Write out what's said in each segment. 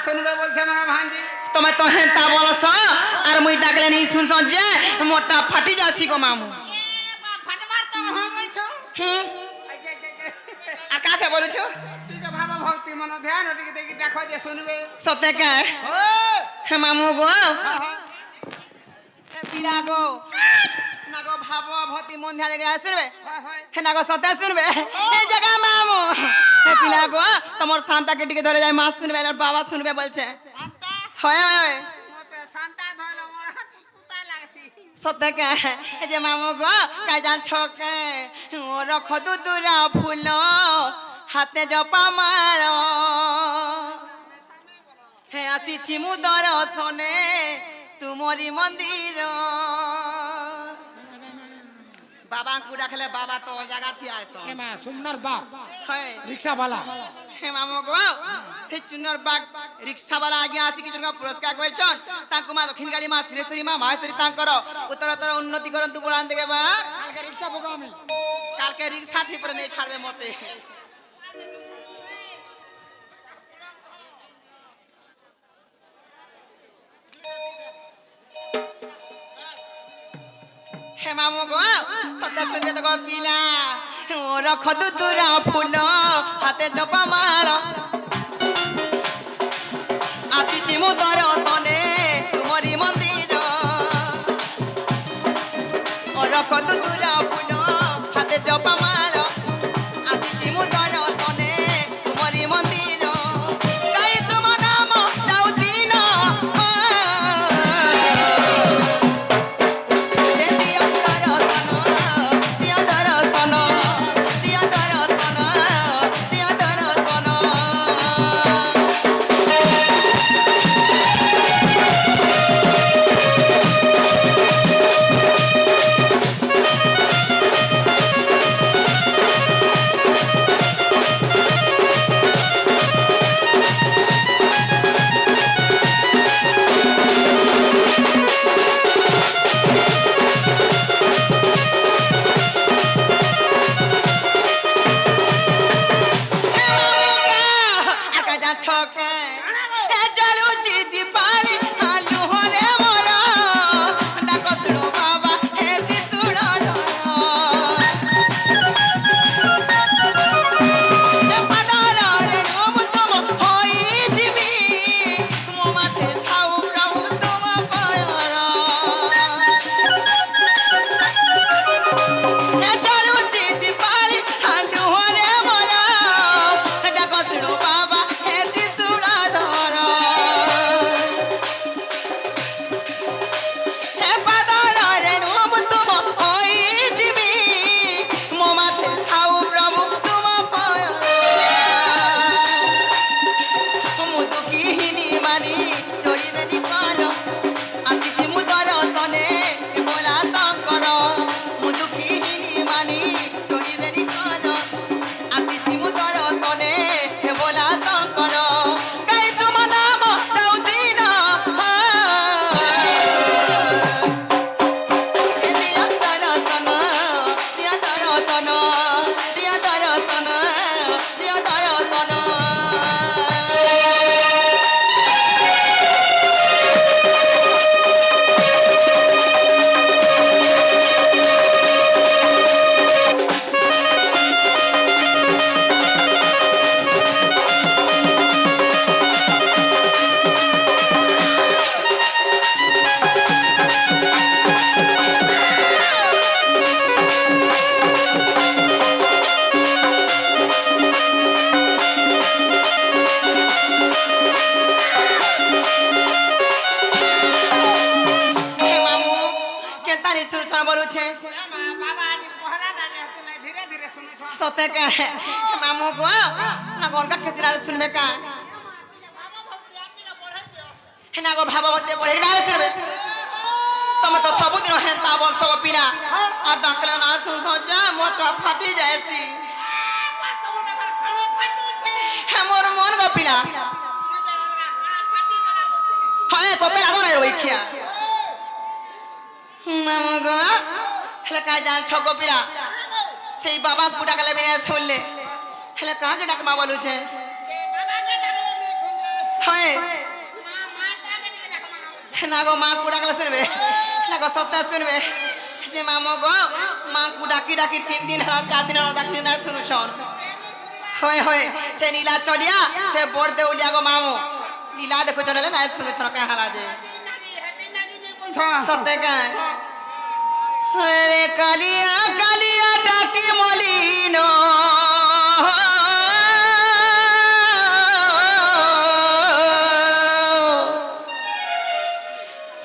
শুনবে বলছে আমার ভাঞ্জি। তোমার তো হেন্তা বলছ আর মুই ডাকলে নি শুনছ যে মোটা ফাটি যাচ্ছি গো মামু। ফাটবার তো হ্যাঁ বলছো। হুম এই যে। আর কাছে বলেছো তুই তো ভাবা ভক্তি মন ধ্যান ওটিকে দেখি দেখো যে শুনবে। সত্যি কে ও হে মামু গো হ্যাঁ। হে পিলা গো না গো ভাবো ভক্তি মন ধ্যান দেখে শুনবে হয় হে না গো সত্যি শুনবে এই জায়গা মামু হে পিলা গো তোমার শান্তাকে টিকে ধরে যায় মা শুনবে আর বাবা শুনবে বলছে শান্তা হয় হয় মতে শান্তা ধরো মোরা কুকুতা লাগছি। সত্যি কে এই যে মামু গো কাই জানছ কে ও রখ দুদুরা ফুল হাতে জপা মাল হে আসিছি মু দর্শনে তুমরি মন্দির বাবাଙ୍କୁ ডাকলে বাবা তো জায়গা থিয়া আইছ এমা সুন্দর বাপ হয় রিক্সাওয়ালা। হে মামু গো সে চুনর বাগ রিক্সাওয়ালা আগে আসি কিছু পুরস্কার করেছন তাଙ୍କୁ মা দক্ষিণ কালী মা সুরেশ্বরী মা মাহেশ্বরী তাঙ্কর উত্তরোত্তর উন্নতি করন্তু বুড়ান দেখে বা কালকে রিক্সা বকো আমি। কালকে রিক্সা থি পরে নেই ছাড়বে মতে হে মামু গো সত্যি শুনবে তো গো পিলা ও রখ দুদুরা ফুল হাতে জপা মাল আসিছি মু দর্শনে তুমরি মন্দির ও রখ দুদুরা ফুল হাতে জপা মাল আসিছি মু দর্শনে তুমরি মন্দির গাই তুম নাম যাও দিন দিয় দর্শন দিয় দর্শন দিয় দর্শন আকা যা ছকে এ জলুচি দিপালি আলু হরে মোরা ডাক শুনো বাবা হে জিতুল ধর এ পাদারে নোম তুম হই জিবি মো মাথে থাউ প্রভু তুম পায়র এ জলুচি দিপালি আলু হরে মোরা ডাক শুনো বাবা হে জিতুল ধর এ পাদারে নোম তুম হই জিবি মো মাথে থাউ প্রভু তুম পায়র মু দুঃখিনী মানি চড়িবেনি পার আসিছি মু দর্শনে মোলা শঙ্কর মু দুঃখিনী মানি চড়িবেনি পার আসিছি মু দর্শনে মোলা শঙ্কর গাই তুম নাম যাও দিন দিয় দর্শন দিয় দর্শন দিয় দর্শন দিয় দর্শন হে মামু কেতানি সুরথর বলুছে এমা বাবা আজ পহরা না যেহেতু নাই ধীরে ধীরে শুনে থাক। সতে কে মামু গো না গলকা খেতিরা শুনবে কা বাবা ভক্তি আপনি পড়াই দিও। হে না গো ভাববতে পড়ে না শুনবে তুমি তো ସବୁଦିନ হেন্তা বলছ গো পিলা আর ডাকলে না শুনছ যা মোটা ফাটি যায়ছি তোমার আমার খালো ফাটুছে। হে মোর মন গো পিলা মতে ওরা ফাটি গলা গতি। হয় তোতে আদো নাই রইখিয়া মামু গো হেলে কাজ জানছ গো পিলা সেই বাবা পুটা গেলে বিনা শুনলে হেলে কাকে ডাকমা বলুছে যে বাবাকে ডাকলে নি শুনবে। হয় মা তাকে দিকে দেখো মা না গো মা কুড়া গেলে শুনবে না গো সত্যা শুনবে যে মামো গো মা ডাকি ডাকি 3 দিন হলা 4 দিন হলা ডাকি না শুনুছন হয় হয় সে নীলা চলিয়া সে বড় দেউলিয়া গো মামো নীলা দেখো চলে না শুনুছন কা হালা যে হেতে নাকি নি বলছ সত্যি কা রে কালিয়া কালিয়া ডাকি মলিন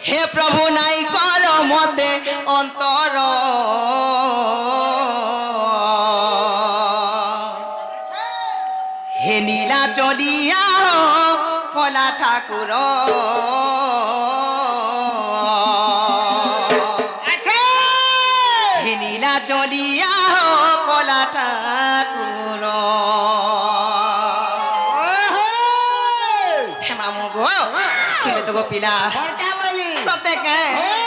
হে প্রভু নাই কর মতে অন্তর হে লীলা চলিয়া কলা ঠাকুর আছে হে লীলা চলিয়া কলা ঠাকুর ওহো হে মামু গো শুনে তো গো পিলা বড়টা বলি সতে কে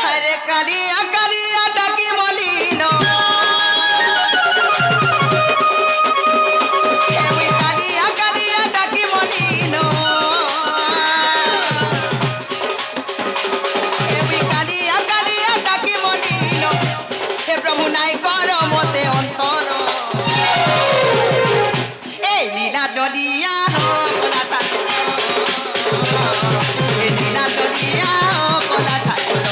হরে কালিয়া কালিয়া ডাকি মলিন হে কালিয়া কালিয়া ডাকি মলিন হে কালিয়া কালিয়া ডাকি মলিন হে প্রভু নাই কর মতে অন্তর এই লীলা চলিয়া কলা ঠাকুর এই লীলা চলিয়া কলা ঠাকুর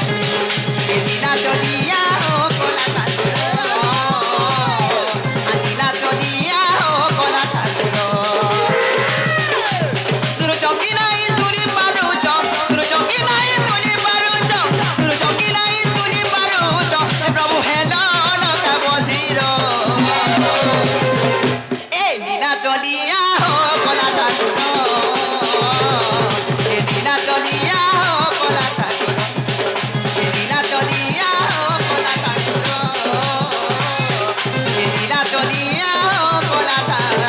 এই লীলা চলিয়া কলা ঠাকুর আর লীলা চলিয়া কলা ঠাকুর সুর চকিলাই তুলি পারুচ সুর চকিলাই তুলি পারুচ সুর চকিলাই তুলি পারুচ হে প্রভু হেলন বধির এই লীলা চলিয়া কলা ঠাকুর এই লীলা চলিয়া কলা ঠাকুর এই লীলা চলিয়া কলা ঠাকুর এই লীলা চলিয়া কলা ঠাকুর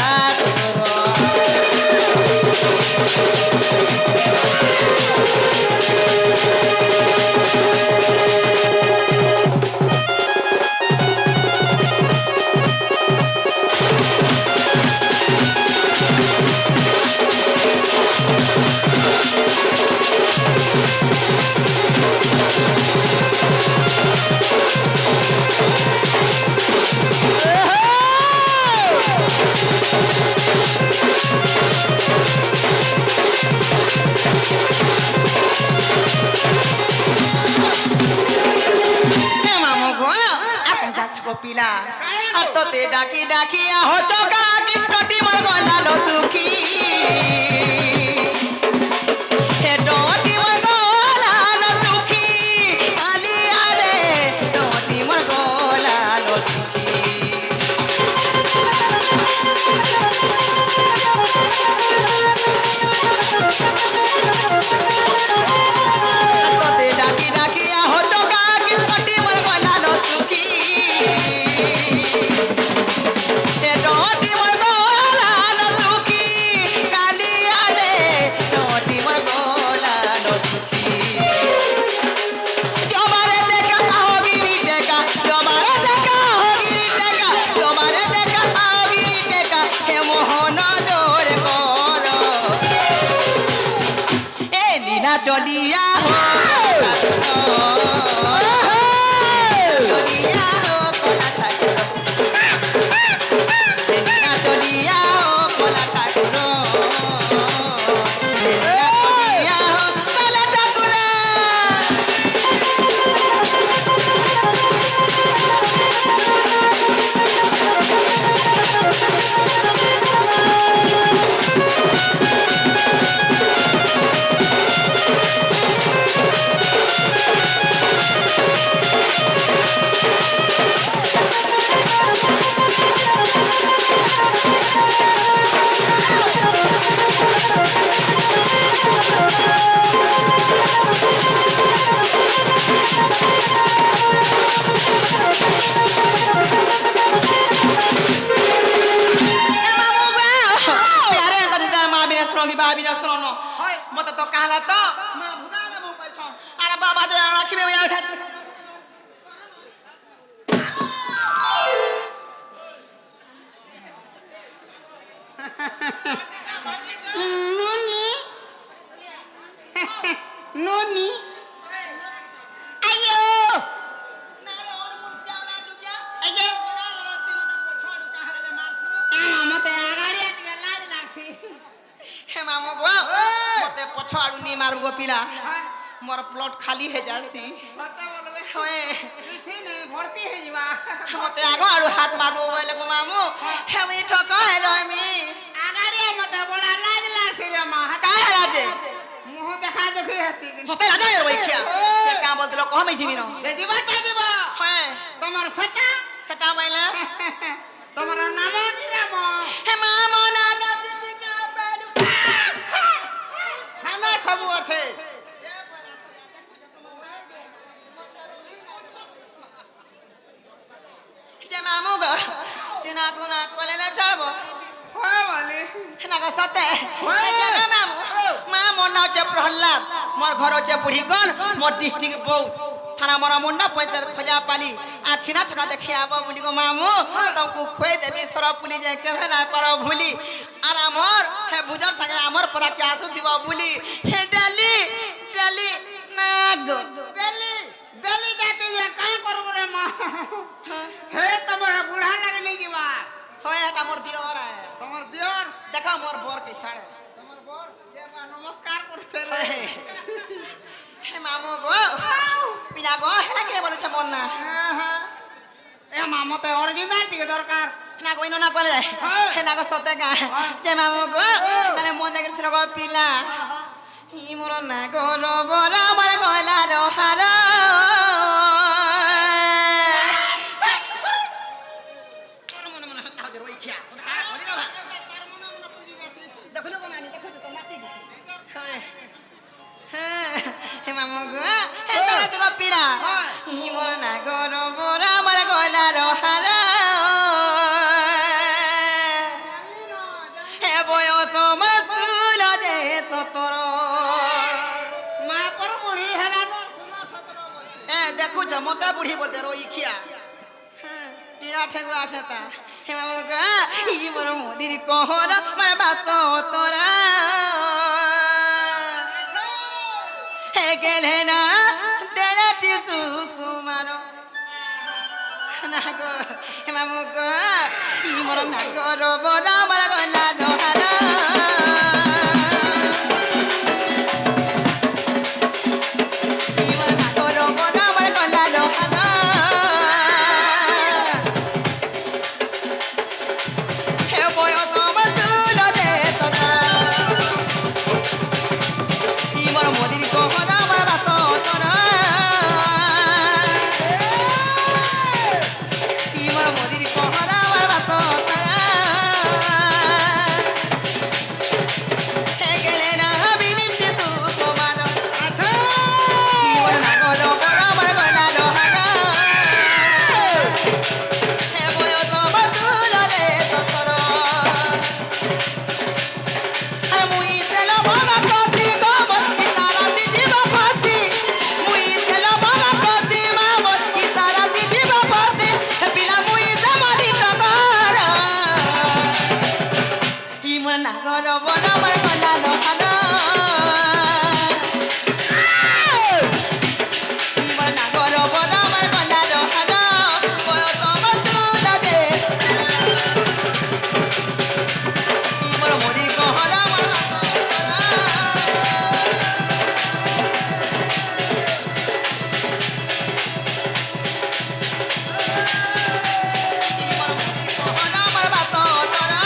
হে মামু গো আতে যাচ্ছ গো পিলা আর তোতে ডাকি ডাকিয়া হচ কাকি প্রতি মর গলালো সুখী হে ডটি মর গলালো সুখী আলিয়া রে ডটি মর গলালো সুখী তোতে ডাকি ডাকিয়া হচ কাকি প্রতি মর গলালো সুখী হে ডটি মর গলালো সুখী কালিয়া রে ডটি মর গলালো সুখী তোমারে দেখা আবিরি টেকা তোমারে দেখা আবিরি টেকা তোমারে দেখা আবিরি টেকা হে মোহন জোরে কর এ লীলা চলিয়া চলিয়া কলা ঠাকুর এ লীলা চলিয়া কলা ঠাকুর এ লীলা চলিয়া কলা ঠাকুর মতো তো কাহলা তো মা ভুনা না মো পয়সা আর বাবা যে রাখিবে ওই আঠা ମାମୁ ଗୋ ମତେ ପଛ ଆଡୁ ନି ମାରୁ ଗୋ ପିଲା ମୋର ପ୍ଲଟ ଖାଲି ହେ ଯାସି ସତ ବୋଲବେ ହଏ କିଛି ନାହିଁ ଭର୍ତ୍ତି ହେଇଯିବା ମତେ ଆଗ ଆଡୁ ହାତ ମାରୁ ବୋଇଲେ ଗୋ ମାମୁ ହେମି ଠକ ହେ ରହମି ଆଗାରେ ମତେ ବଡ ଲାଜ ଲାଗସି ରେ ମା କାଏ ହେଲା ଯେ ମୁହ ଦେଖା ଦେଖି ହସି ସତେ ଲାଜ ରେ ରଖିଆ ସେ କା ବୋଲତଲ କହ ମେ জিমি ন ଯିବା ତ ଯିବା ହଏ তোমার সেটা সেটা বইলা তোমার নাম কি নাম হে মামু না গাতি কা পেলু খানা সবু আছে যে মামু গো চিনা কোনা কলে না ছাড়বো হয় বলে না গো সতে যে মামু মামু না হচ্ছে প্রহ্লাদ মোর ঘর হচ্ছে বুড়ি কোন মোর ডিস্ট্রিক্ট বউত থানা মরা মুন্ডা পঞ্চায়েত খোলিয়া পালি আ ছিনা ছকা দেখি আব বুলি গো মামু তমকু খুই দেবি সর পুলি যে কেবে না পার ভুলি আর আমর হে বুঝর সাগে আমর পরা কে আসু দিব বুলি হে ডালি ডালি না গো দিল্লি দিল্লি যাতে যে কা করব রে মা হে তোমার বুড়া লাগে নি ଯିବା হয় এটা মোর দিওর আয় তোমার দিওর দেখো মোর বর কে ছাড়ে তোমার বর যে মা নমস্কার করছে রে হে মামু গো পিনা গো হেলা কে বলেছে মন না এ মা মতে অরিজিনাল টিকে দরকার না কইন না করে হে না গো সতে গা যে মামু গো তাহলে মন দেখে ছিল গো পিলা ই মোর না গো রবর আমার গলা রহার তোর মনে মনে হত্যা হতে রই খিয়া ওটা কা করি না ভাই দেখো না নানি দেখো তো নাতি হে মামু গো হে তাহলে তো পিলা ই মোর না গো রবর আমার গলা রহার হে বয়স মাতুল যে সতর মা পর বুড়ি হেলা 16 17 বছর এ দেখুছ মতে বুড়ি বলতে রই খিয়া টিরা ঠেগু আছে তা হে মামু গো ই মোর মোদির কহর মার বাত তোরা হে গেলে না তেরা টিসু কুমার না গো হে মামু গো ই মোর না গো রবর আমার গলা রহার ই মোর না গো রবর আমার গলা রহার হে বয়স আমার তুল দে তোরা ই মোর মোদির কহর আমার বাত তোরা ই মোর মোদির কহর আমার বাত তোরা হে গেলে না বিলিতে তু কুমার আচ্ছা ই মোর না গো রবর আমার গলা রহার হে বয়স আমার তুল দে তোরা আর মুই তেল বাবা কতি গোবর পিতারা দিজিব পতি মুই তেল বাবা কতি মামর পিতারা দিজিব পতি পিলা মুই জামালি টগর ই মন নাগর বন আমার গলা রহার ই মন নাগর বন আমার গলা রহার বয়স আমার তুল দে ই মোর মোদির কহর আমার ই মোর মোদির কহর আমার বাত তোরা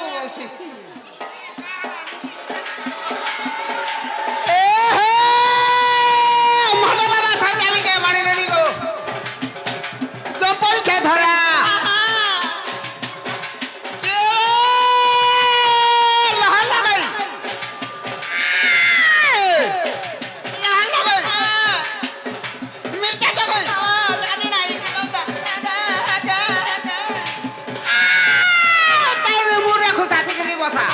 মু বলছি মহাদেব বাবা সামনে আমি কে বাড়ি নেই গো তো পরীক্ষা ধরা লহা লাগাই লহা লাগাই মির্জা চলাই তাই মুরে খুঁজা থেকে বসা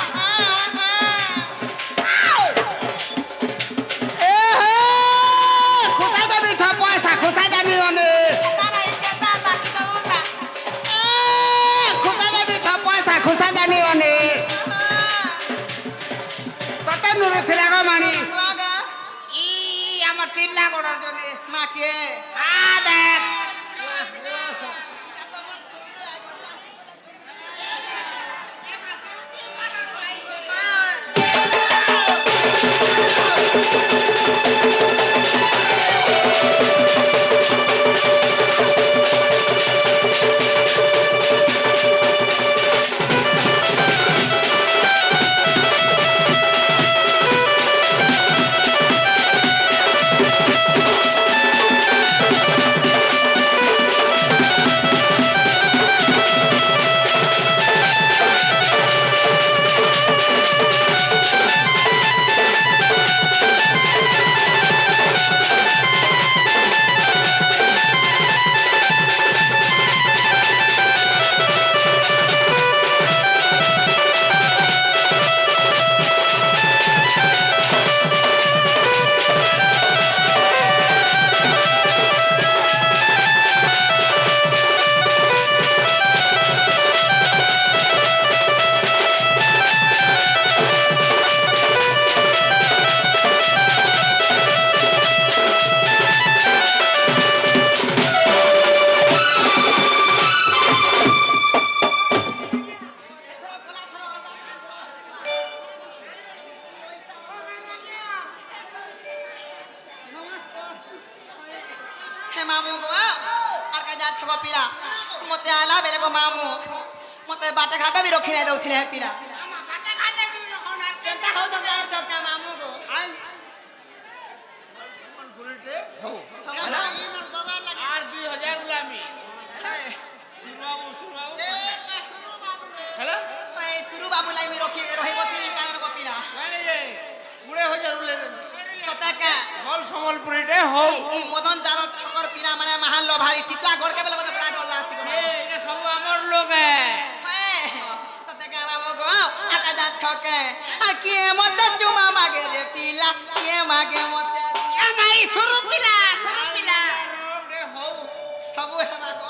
খুঁজা যাবি ছ পয়সা খুঁজা যাবি অনে খুঁজা যাবি ছ পয়সা খুঁজা যাবি অনে কত নুরে ছিল গো মানি ই আমার টিল্লা করার জন্য মাকে দেখ হে মামু গো আর কা যা ছগো পিলা মতে আলা বেলে গো মামু মতে বাটে ঘাটা বি রখি নাই দউথিলে হে পিলা আমা ঘাটে ঘাটে কি রখন আর কেনতা হউ জঙ্গা আর ছগা মামু গো আই সবলা আর 2000 গুলামি হ্যালো ওই সুরু বাবু লাই মি রখি রহি বসিনি কানের গো পিলা মানে যে 20000 উলে ছটাকা বল সম্বলপুরি রে হও এই মদন চার ছকর পিলা মানে মহান লো ভারী টিকলা গড়কে বেলে মতে প্রাণ ডলা আসি গো এটা সব আমার লোক ছটাকা মামু গো আর কা যা ছকে আর কি মতে চুমা মাগে রে পিলা কি মাগে মতে আমাই শুরু পিলা রে হও सबू है मागो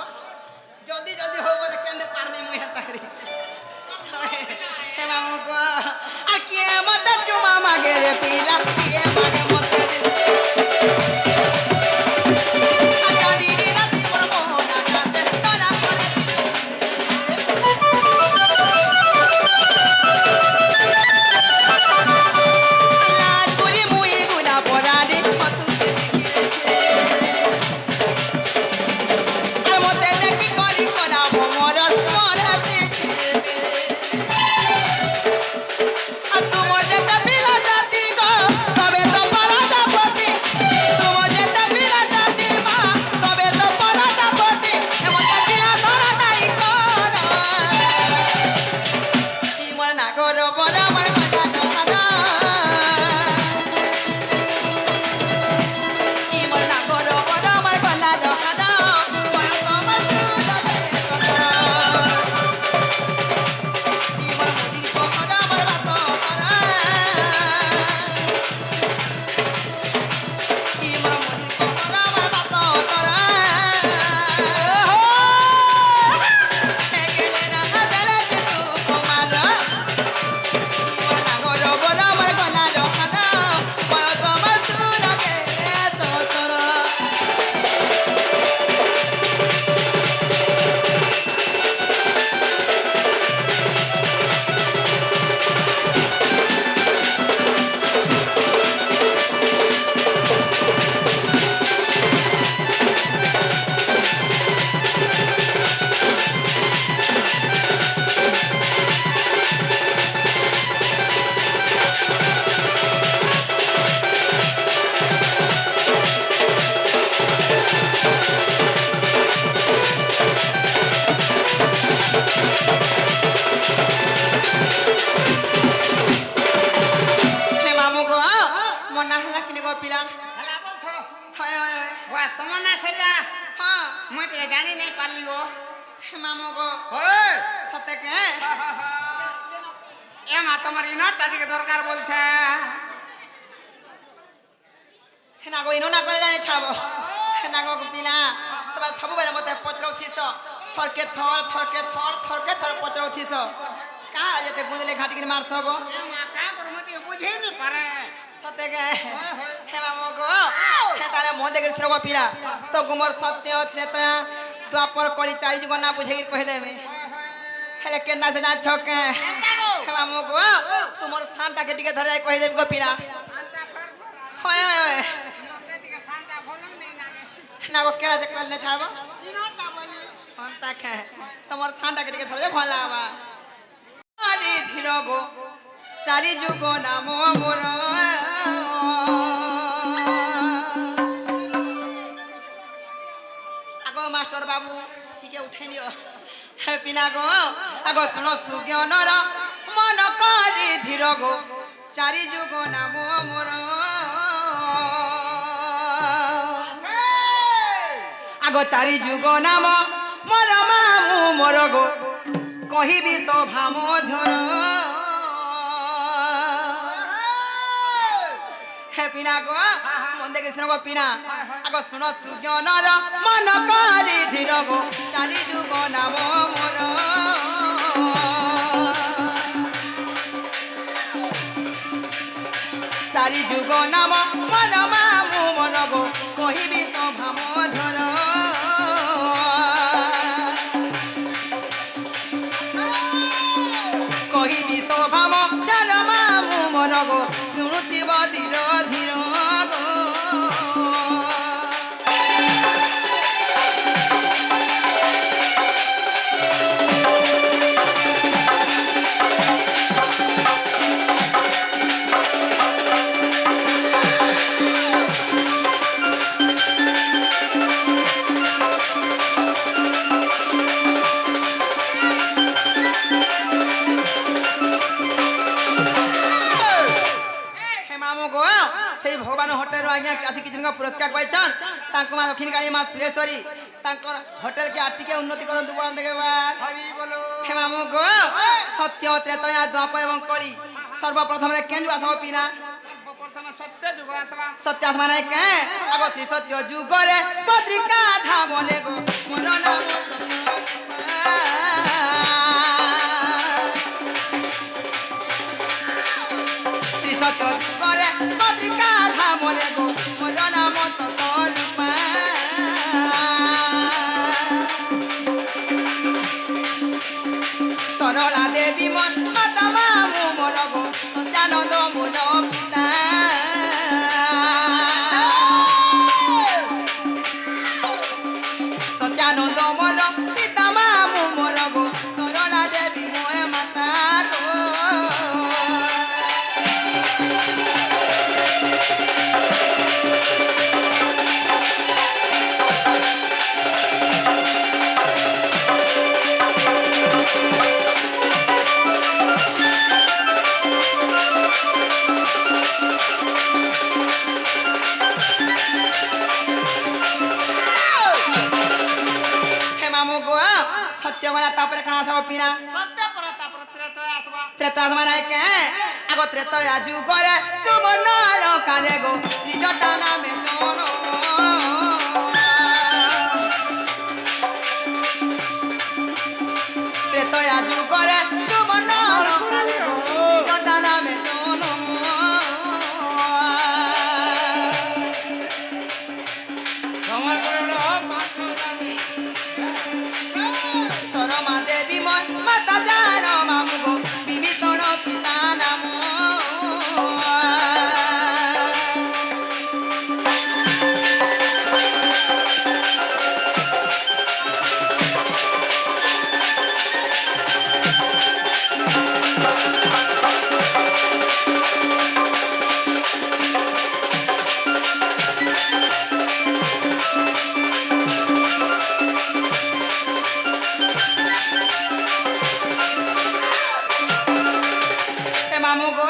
जल्दी जल्दी हो बोले केंदे पारने मुई हता रे हे मामू को आ के मत चुमा मागे रे पीला के मागे मत दे आ गाड़ी रे राती पर मोहना जाते तोरा परे लाज पूरी मुई गुना परा रे पतु से दिखे আর মতে দেখি করি কলা ভমরর মরাতে ছেবে আর তোমার যেটা বিলা জাতি গো সবে তো ତମ ନା ସେଟା ହଁ ମୁଁ ଟିକେ ଜାଣି ନାଇଁ ପାରିଲି ଗୋ ମାମୁ ଗো ଓଏ ସତେ କେ ଏ ମା ତମର ଇନଟା ଟିକେ ଦରକାର বলছে না গো ইনো না করে জানি ছাড়বো না গো পিলা তোমার ସବୁବେଳେ মতে পচরউথিস থরকে থর পচরউথিস কা যেতে বুঁদলে ঘাটিকি মারছ গো ଏ ମା କା କର ମୁଁ ଟିକେ ବୁଝେଇ ନି ପାରେ সতে কে হে মামু গো হে তারে মন দেখে শুনব পিলা তো গুমর সত্য ত্রেতয়া দ্বাপর কলি চারি যুগ না বুঝেই কই দেবে হেলে কেন্দা সে যাচ্ছ কে কেনটা গো হে মামু গো তোমার শানটাকে টিকে ধরে কই দেব গো পিলা শান্তা ফের হয় হয় হয় মতে ଟିକେ শান্তা ଭଲ নেই লাগে না গো কেরা যে করলে ছাড়বো ইনটা বলি অন্তা খে তোমার শানটাকে টিকে ধরে ভাল লাগবা আরে ধীর গো চারি যুগ নাম মোর আগো মাস্টার বাবু টিকে উঠাই নিও হে পিনা গো আগো শুনো সুজ্ঞানর মন করি ধীর গো চারি যুগ নাম মোর আগো চারি যুগ নাম মোর মামু মোর গো কহিবি শোভা মধুর হে পিনা গো মন দেখে শুনো গো পিনা আগো শুনো সুজ্ঞানর মন করি ধীর গো চারি যুগ নাম মোর চারি যুগ নাম মোর মামু মোর গো কহিবি শোভা মধুর কহিবি শোভা মধুর মামু মোর গো শুণুথিব ধীর ধীর গো সেই ভগবান হোটেল আজ্ঞা আসি কিছু পুরস্কার পাইছন তাঙ্ক মা দক্ষিণ কালী মা সুরেশ্বরী তাঙ্কর হোটেল কে আর্থিক উন্নতি করন্তু বড় দেখবার হরি বলো হে মামু গো সত্য ত্রেতয়া দ্বাপর এবং কলি সর্বপ্রথমে কেন আসব পিনা সর্বপ্রথমে সত্য যুগ আসবা সত্য আসবা নাই কে আগ শ্রী সত্য যুগরে পত্রিকা ধামলে গো মোর নাম শ্রী সত্য যুগরে পত্রিকা ধামলে গো মোর নাম সত রূপা সরলা দেবী মন মাতা মামু মোর গো সত্যানন্দ মোর পিতা সত্যানন্দ মোর পিতা মামু মোর গো সরলা দেবী মোর মাতা গো হে মামু গো সত্য গলা তারপরে খানা সব পিনা সত্য পরে তারপরে ত্রেতয়া আসবা ত্রেতা মানে কে আগ ত্রেতয়া যুগরে সুবর্ণ লঙ্কারে গো ত্রিজটা নামে জন ত্রেতয়া যুগরে সুবর্ণ লঙ্কারে গো ত্রিজটা নামে জন তোমার করে হলো সরমা দেবী মন মাতা জান মামু গো বিভীষণ পিতা নাম এ মামু গো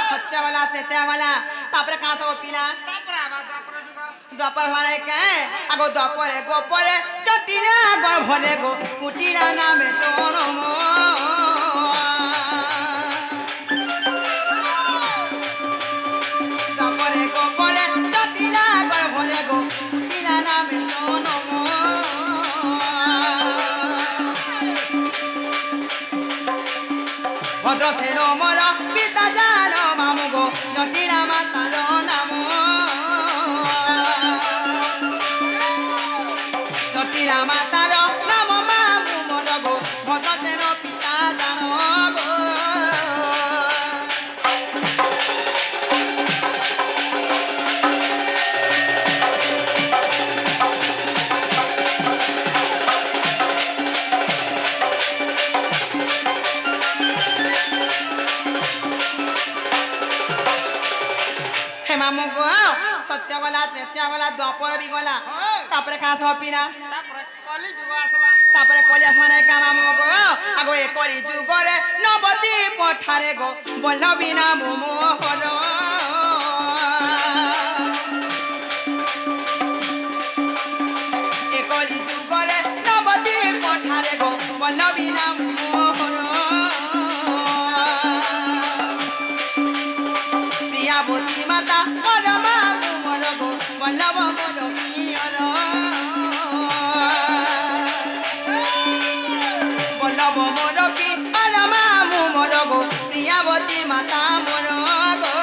সত্য গলা ত্রেতা গলা তারপরে কাঁ সব পিলা তারপরে আবার তারপরে যুগ দ্বাপর মানে কে আগো দ্বাপরে গোপরে জটিলা গর্ভরে গো কুটিলা নামে জনম দ্বাপরে গোপরে জটিলা গর্ভরে গো কুটিলা নামে জনম ভদ্র সের মর পিতা জান মামু গো জটিলা মাতার নাম জটিলা মাতার নাম মামু মর গো ভদ্র সের পিতা জান গো মামু গো সত্য গলা ত্রেত্য গলা দ্বাপর বি গলা তারপরে কাজ হপিনা তারপরে কলি যুগ আসবা তারপরে কলি আসমানে কা মামু গো আগো এ কলি যুগরে নবদী পঠারে গো বল্লবী নাম মোহর এ কলি যুগরে নবদী পঠারে গো বল্লবী নাম মোহর প্রিয়াবতী মাতা পরমা মোর গো বল্লভ মোর পিয়র বল্লভ মোর পি পরমা মোর গো প্রিয়াবতী মাতা মোর গো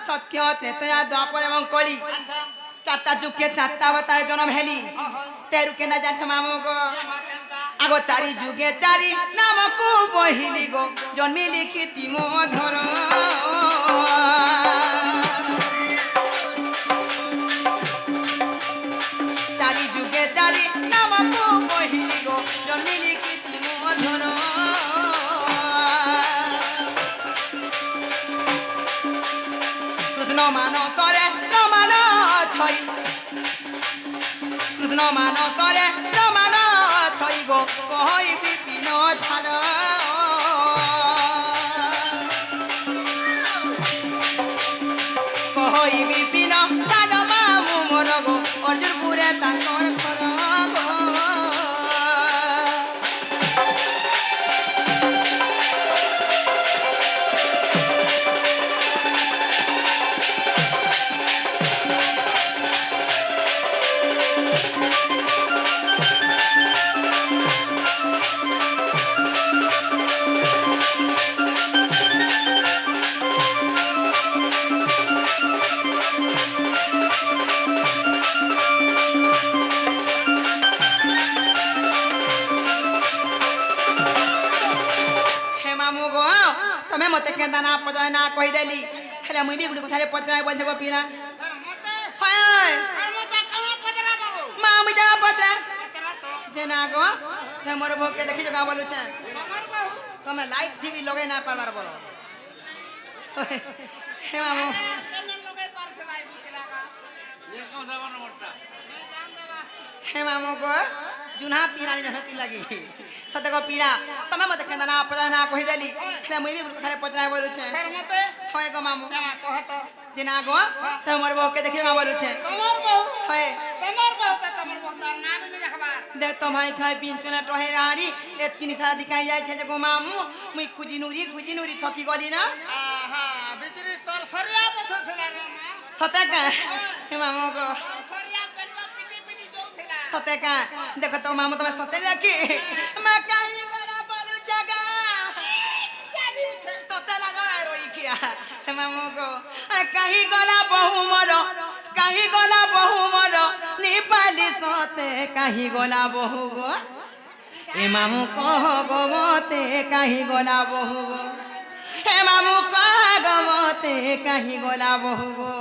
সত্য ত্রেতয়া দ্বাপর এবং কলি আচ্ছা চারটা যুগে চারটা অবতারে জন্ম হেলি তেরু কেনা যাচ্ছে মামু গো আগো চারি যুগে চারি নামকু বহিলি গো জন্মি লিখিতি মধুর চারি যুগে চারি নামকু বহিলি গো জন্মি লিখিতি মধুর কৃষ্ণ মান তরে রমান ছই কৃষ্ণ মান তরে রমান ছই গো কই বিপিন ছাড় কই বিপিন ছাড় মামু মোর গো অর্জুনপুরে তাঙ্কর ঘর গো তুমি মতে কেন্দা না পচায় না কই দেলি হেলে মুই বি গুড়ি কথারে পচায় বলছে গো পিনা মতে হয় হয় আর মতে কানা পদরা বাবু মা আমি জানা পচা পদরা তো যে না গো তে মোর ভোকে দেখি জগা বলুছে আমার বাবু তুমি লাইট টিভি লগাই না পারবার বলো হে মামু কেমন লগে পারছে ভাই বুকেরাগা ये कौन देवा ना मोटा मैं काम देवा হে মামু গো জুনা পিনা নি জনতি লাগি সতে গো পিনা তুমি মতে কেন্দা না পচায় না কই দেলি হেলে মুই বি গুড়ি কথারে পচায় বলুছে फिर मते হয় গো মামু ना कह तो যে না গো তে মোর ভোকে দেখি জগা বলুছে তোমার বাবু হয় তোমার বাবু তো তোমার বাবু তার নাম নি রাখবা দেখ তো ভাই খাই পিনচনা টহে রাড়ি এ তিন সারা দিকাই যাইছে যে গো মামু মুই খুজি নুরি থকি গলি না আহা বিচরি তোর সরিয়া বসে থিলা রে মা সতে কা হে মামু গো তোর সরিয়া পেটটা পিটি পিটি যাউথিলা সতে কা দেখো তো মামু তুমি সতে দেখি মা কাই গলা বলু জাগা তোতে না জড়াই রই খিয়া হে মামু গো আরে কাহি গলা বহু মর কাহি গলা বহু মর নিপালি সতে কাহি গলা বহু গো এ মামু কহ গো মতে কাহি গলা বহু গো হে মামু কহ গো মতে কাহি গলা বহু গো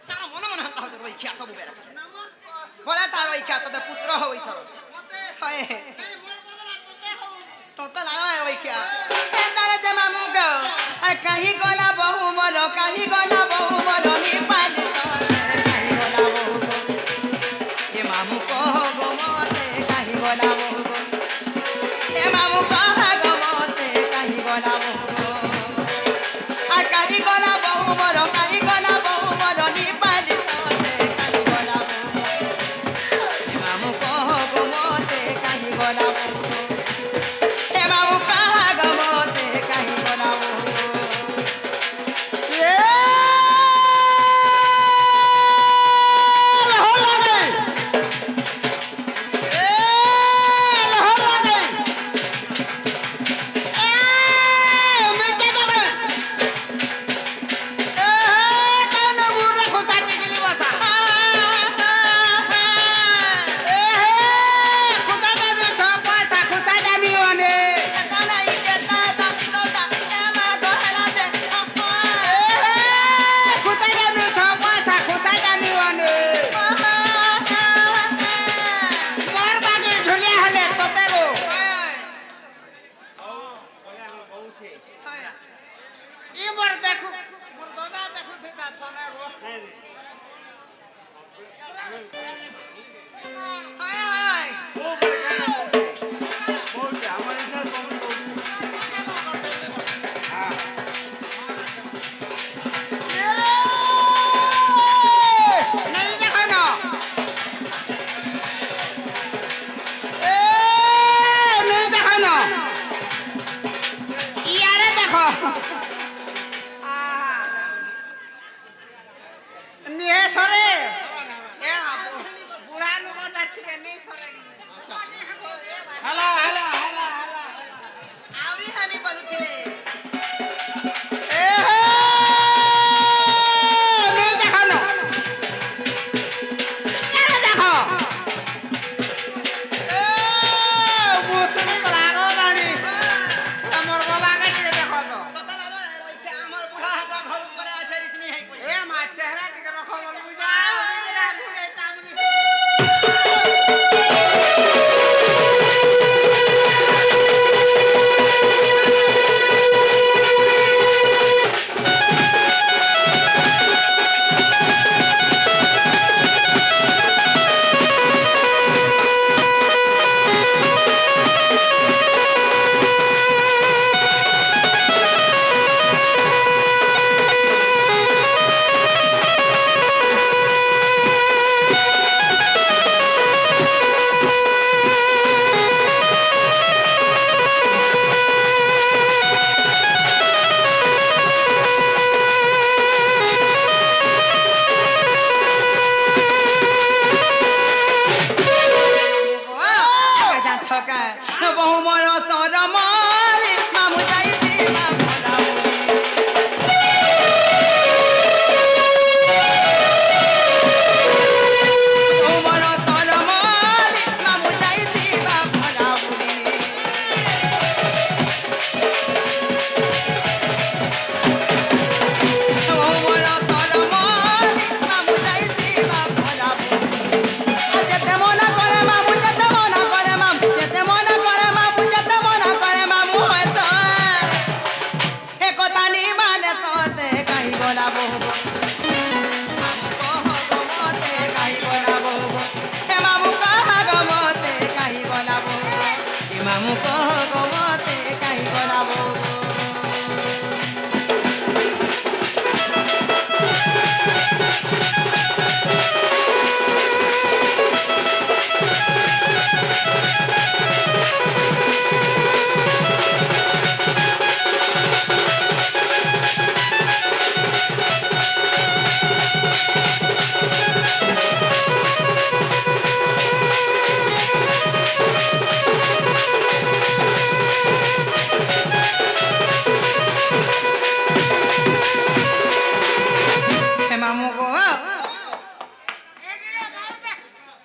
তার মনে মনে হান্তা হতে রই খিয়া সবু বেলা নমস্কার বলে তার ওই খ্যাত পুত্র হই থর মতে হয় এই মোর বদলা তোতে হও তোর তো লাগা ওই খ্যা তার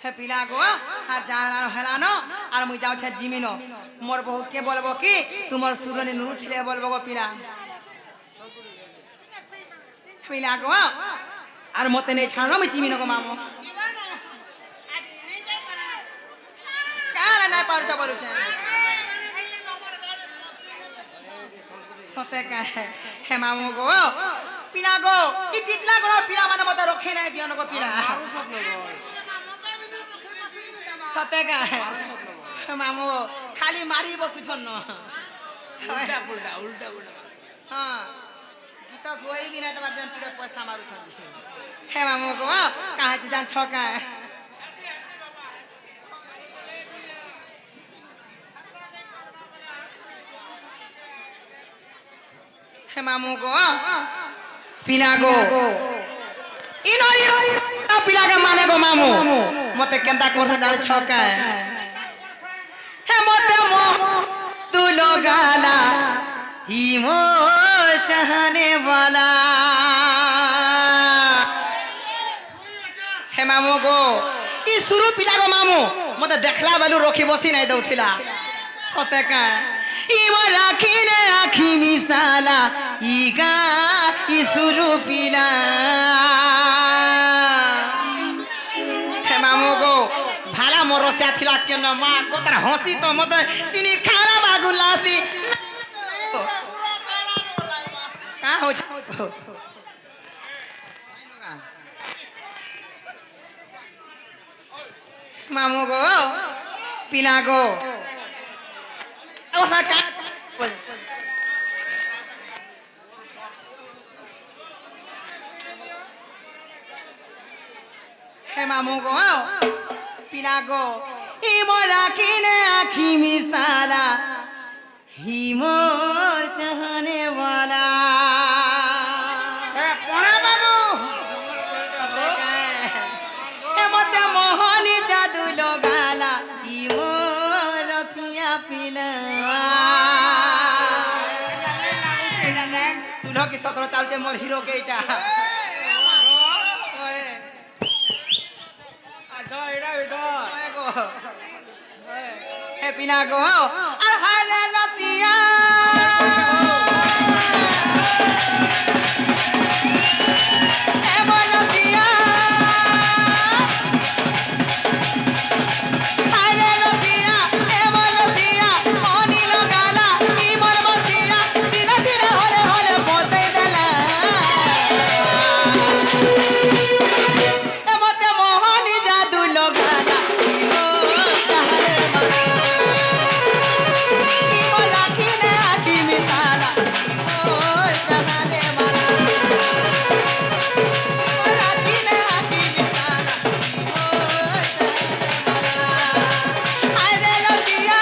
হে পিলা গো আর জাহার হেলানো আর মুই যাওছে জিমিনো মোর বহু কে বলবো কি তোমার সুরনি নুরু থিলে বলবো গো পিলা পিলা গো আর মতে নেই ছাড়ানো মুই জিমিনো গো মামু কালা নাই পারুছ বলুছে সতে কা হে মামু গো পিলা গো ই টিটলা গো পিলা মানে মতে রখে নাই দিও গো পিলা সতে কা মামু খালি মারি বসুছন ন উল্টা উল্টা উল্টা উল্টা হ্যাঁ গীত গই বিনা তোমার জান তুড়ে পয়সা মারুছন হে মামু গো কাহাচি জান ছকা হে মামু গো পিলা গো ইনো পিলা কে মানে গো মামু মতে কেনতা করছ জান ছকা হে মতে মো তুলো গালা হি মোর চাহনে वाला হে মামু গো ই শুরু পিলা গো মামু মতে দেখলা বেলু রখি বসি নাই দউছিলা সতে কা ই মো রাখিলে আখি মিসালা ই গা ই শুরু পিলা হে মামু গো ভালা মোর রসিয়া থিলা কেন মা কোতার হসি তো মতে চিনি খালা বাগুলাসি কা হচ্ছে মামু গো পিলা গো ওসা কা হে মামু গো পিলা গো ই মোর রাখিলে আখি মিসালা হি মোর চাহনে वाला হে কোনা বাবু হে মতে মোহনি জাদু লগালা ই মোর রসিয়া পিলা सुनो कि 17 चलते मोर हीरो के इटा ओए आडो एडा एडो ओए गो हे पिना गो আর হারে রতিয়া এ বলতিয়া হারে রতিয়া এ বলতিয়া মনি লগালা কি বলবতিয়া ধীরে ধীরে হলে হলে বতাই দেলা এ মতে মোহনি জাদু লগালা ও চাহরে বালা কি বলা কি নে আকি মিতালা ও চাহরে বালা বলা কি নে আকি মিতালা ও চাহরে বালা আরে লতিয়া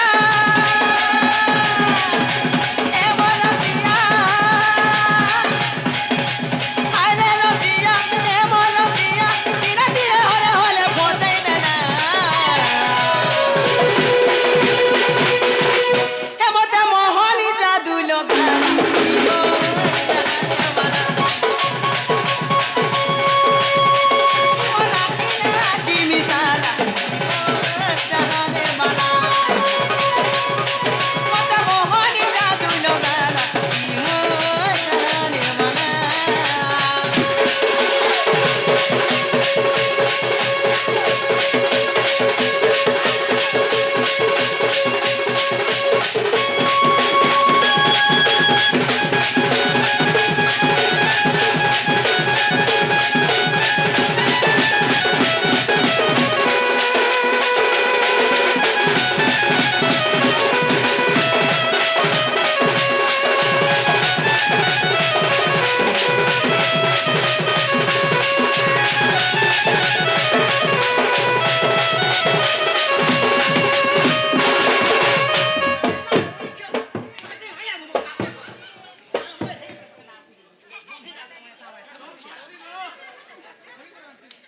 এ বলতিয়া আরে লতিয়া এ বলতিয়া ধীরে ধীরে হলে হলে বতাই দেলা হে মতে মোহনি জাদু লগালা ও চাহরে বালা বলা কি নে আকি মিতালা ও চাহরে বালা মতে মোহনি জাদু লগালা ও চাহরে বালা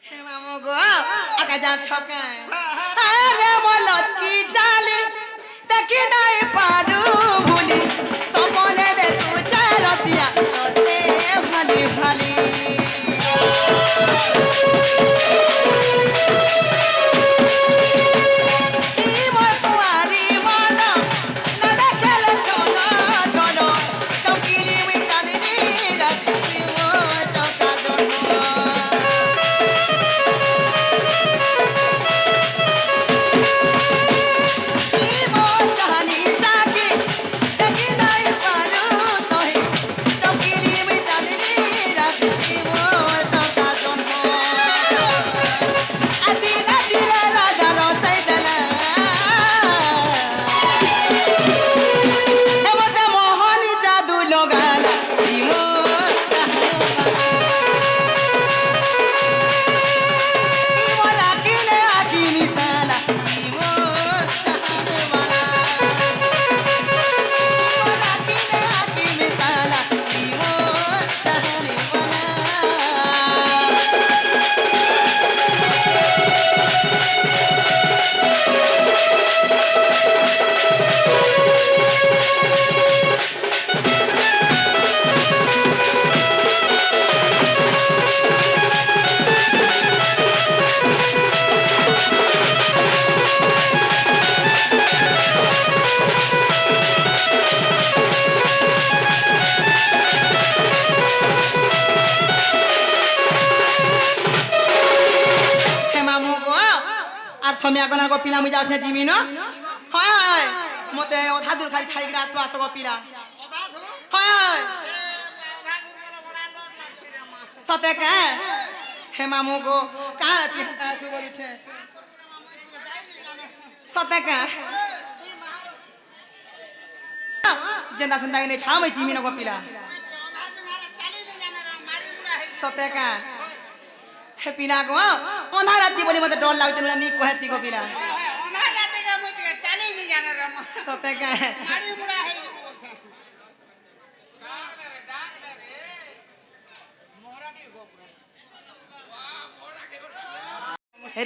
হে মামু গো আকা যা ছকায় আরে বলত কি জালি দেখি নাই পারু ভুলি সপনে দেখু চারতিয়া তোতে ভালি ভালি আর সময়া গলার গো পিলা মুই যাচ্ছে জিমি ন হয় হয় মতে অধা দূর খালি ছাড়ি গিয়ে আসবো আসো গো পিলা হয় হয় সতে কে হে মামু গো কার কি হতা আসু বলুছে সতে কে যেন্দা সেন্দা নে ছামই জিমি ন গো পিলা সতে কে হে পিলা গো অনা রাতি বলি মতে ডর লাগুছে না নি কহেতি গো পিলা সতে কে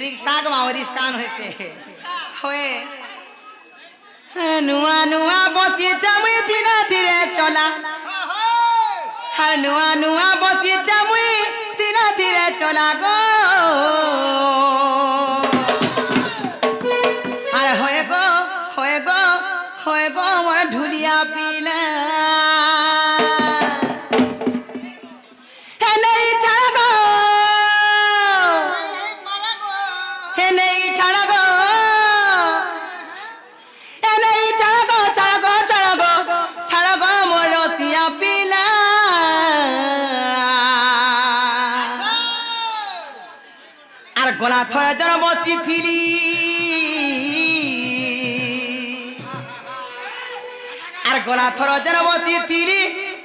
রিক্সা গো রিস্কান হইছে হয়ে নুয়া নুয়া বতি চামুই ধীরে ধীরে চলা আর নুয়া নুয়া বতি চামুই ধীরে ধীরে চলা গো আর হয়ে গো হয়ে গো হয়ে গো মোর ঢুলিয়া পিলা গলা থরা যারা বতি ফিরি আর গলা থরা যারা বতি ফিরি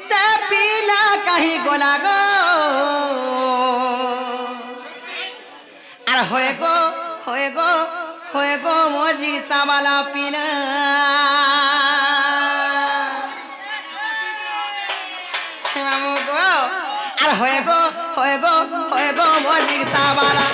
সে পিলা কাহি গলা গো আর হয়ে গো হয়ে গো হয়ে গো মোর রিক্সাওয়ালা পিলা মামু গো আর হয়ে গো হয়ে গো হয়ে গো মোর রিক্সাওয়ালা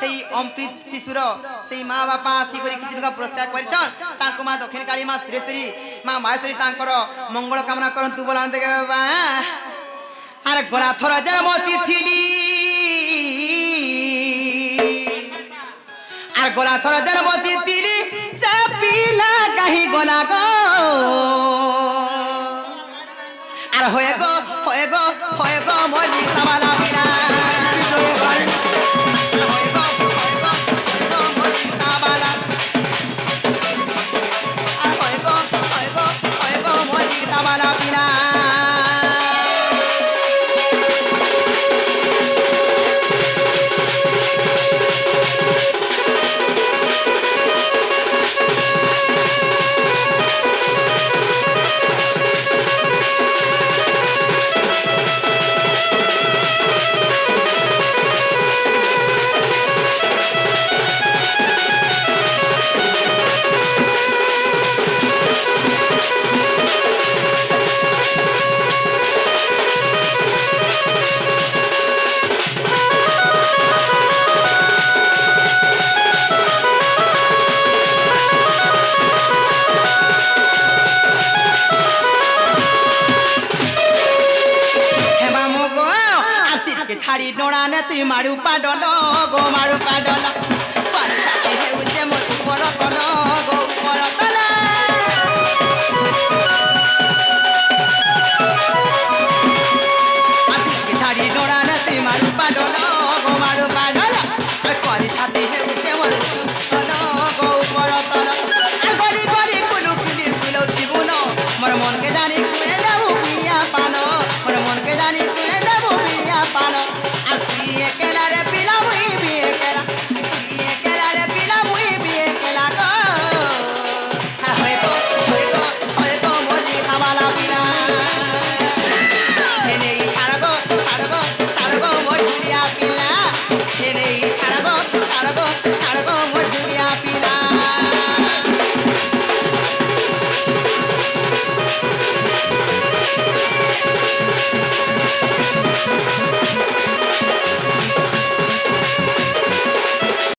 সেই অমৃত শিশুর সেই মা বাপা আসিকি কিছু পুরস্কার করেছন তাঁকু মা দক্ষিণ কালী মা সুরেশ্বরী মা মাহেশ্বরী তাঁকর মঙ্গল কামনা করন্তু বলান দেখে বাবা আর গলা থর যারা মতি থিলি আর গলা থর যারা মতি থিলি সে পিলা কাহি গলা গো আর হয়ে গো হয়ে গো হয়ে গো মোর রিক্সাওয়ালা পিলা ছাড়ি নোড়া নে তুই মারু পাডল গো মারু পাডল